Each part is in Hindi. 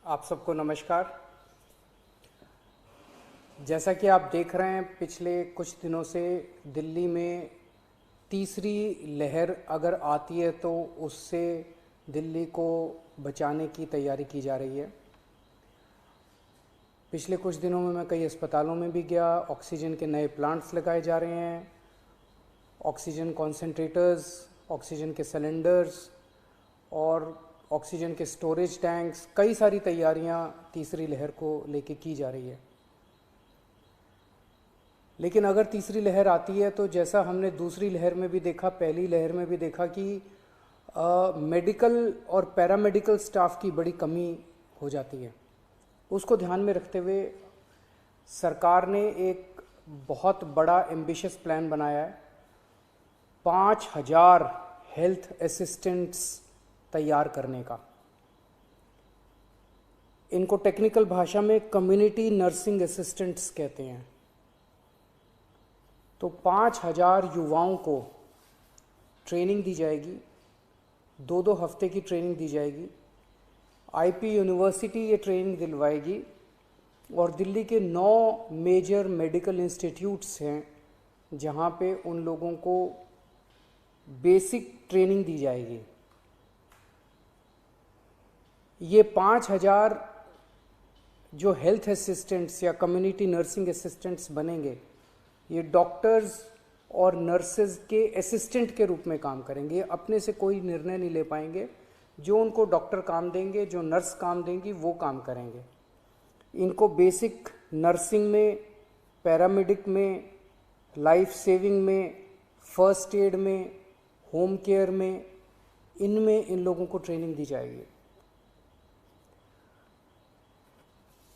आप सबको नमस्कार। जैसा कि आप देख रहे हैं, पिछले कुछ दिनों से दिल्ली में तीसरी लहर अगर आती है तो उससे दिल्ली को बचाने की तैयारी की जा रही है। पिछले कुछ दिनों में मैं कई अस्पतालों में भी गया। ऑक्सीजन के नए प्लांट्स लगाए जा रहे हैं, ऑक्सीजन कॉन्सेंट्रेटर्स, ऑक्सीजन के सिलेंडर्स और ऑक्सीजन के स्टोरेज टैंक्स, कई सारी तैयारियां तीसरी लहर को लेके की जा रही है। लेकिन अगर तीसरी लहर आती है तो जैसा हमने दूसरी लहर में भी देखा, पहली लहर में भी देखा कि मेडिकल और पैरामेडिकल स्टाफ की बड़ी कमी हो जाती है। उसको ध्यान में रखते हुए सरकार ने एक बहुत बड़ा एम्बिशियस प्लान बनाया है। 5,000 हेल्थ असिस्टेंट्स तैयार करने का। इनको टेक्निकल भाषा में कम्युनिटी नर्सिंग असिस्टेंट्स कहते हैं। तो 5,000 युवाओं को ट्रेनिंग दी जाएगी, 2-2 हफ्ते की ट्रेनिंग दी जाएगी। आईपी यूनिवर्सिटी ये ट्रेनिंग दिलवाएगी और दिल्ली के 9 मेजर मेडिकल इंस्टीट्यूट्स हैं जहाँ पे उन लोगों को बेसिक ट्रेनिंग दी जाएगी। ये 5,000 जो हेल्थ असिस्टेंट्स या कम्युनिटी नर्सिंग असिस्टेंट्स बनेंगे, ये डॉक्टर्स और नर्सेज के असिस्टेंट के रूप में काम करेंगे। अपने से कोई निर्णय नहीं ले पाएंगे। जो उनको डॉक्टर काम देंगे, जो नर्स काम देंगी, वो काम करेंगे। इनको बेसिक नर्सिंग में, पैरामेडिक में, लाइफ सेविंग में, फर्स्ट एड में, होम केयर में, इनमें इन लोगों को ट्रेनिंग दी जाएगी।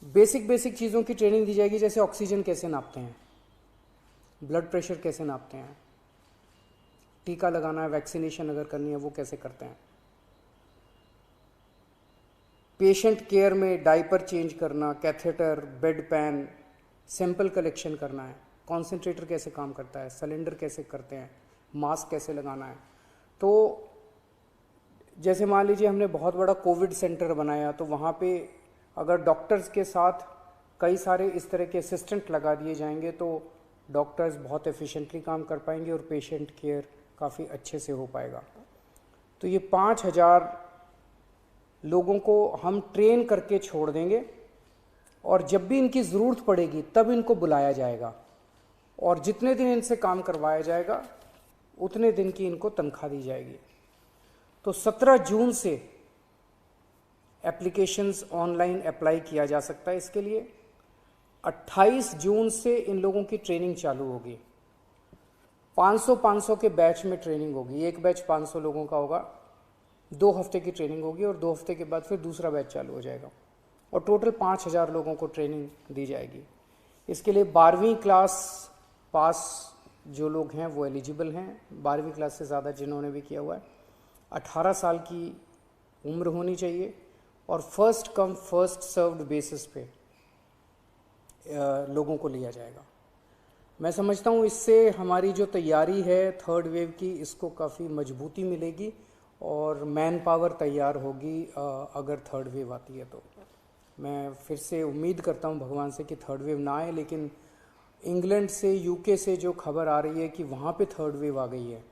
बेसिक चीज़ों की ट्रेनिंग दी जाएगी, जैसे ऑक्सीजन कैसे नापते हैं, ब्लड प्रेशर कैसे नापते हैं, टीका लगाना है, वैक्सीनेशन अगर करनी है वो कैसे करते हैं, पेशेंट केयर में डायपर चेंज करना, catheter, bed pan, sample collection करना है, कॉन्सेंट्रेटर कैसे काम करता है, सिलेंडर कैसे करते हैं, मास्क कैसे लगाना है। तो जैसे मान लीजिए हमने बहुत बड़ा कोविड सेंटर बनाया, तो वहाँ पे अगर डॉक्टर्स के साथ कई सारे इस तरह के असिस्टेंट लगा दिए जाएंगे तो डॉक्टर्स बहुत एफिशिएंटली काम कर पाएंगे और पेशेंट केयर काफ़ी अच्छे से हो पाएगा। तो ये 5,000 लोगों को हम ट्रेन करके छोड़ देंगे और जब भी इनकी ज़रूरत पड़ेगी तब इनको बुलाया जाएगा और जितने दिन इनसे काम करवाया जाएगा उतने दिन की इनको तनख्वाह दी जाएगी। तो 17 जून से एप्लीकेशंस ऑनलाइन अप्लाई किया जा सकता है इसके लिए। 28 जून से इन लोगों की ट्रेनिंग चालू होगी। 500 के बैच में ट्रेनिंग होगी। एक बैच 500 लोगों का होगा, 2 हफ्ते की ट्रेनिंग होगी और 2 हफ्ते के बाद फिर दूसरा बैच चालू हो जाएगा और टोटल 5,000 लोगों को ट्रेनिंग दी जाएगी। इसके लिए 12वीं क्लास पास जो लोग हैं वो एलिजिबल हैं। 12वीं क्लास से ज़्यादा जिन्होंने भी किया हुआ है, 18 साल की उम्र होनी चाहिए और first come first served basis पे लोगों को लिया जाएगा। मैं समझता हूँ इससे हमारी जो तैयारी है थर्ड वेव की, इसको काफ़ी मजबूती मिलेगी और मैन पावर तैयार होगी अगर थर्ड वेव आती है तो। मैं फिर से उम्मीद करता हूँ भगवान से कि थर्ड वेव ना आए, लेकिन इंग्लैंड से, यूके से जो खबर आ रही है कि वहाँ पे थर्ड वेव आ गई है,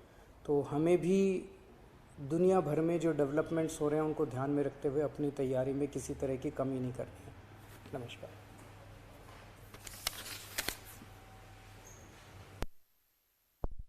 तो हमें भी दुनिया भर में जो डेवलपमेंट्स हो रहे हैं उनको ध्यान में रखते हुए अपनी तैयारी में किसी तरह की कमी नहीं करनी है। नमस्कार।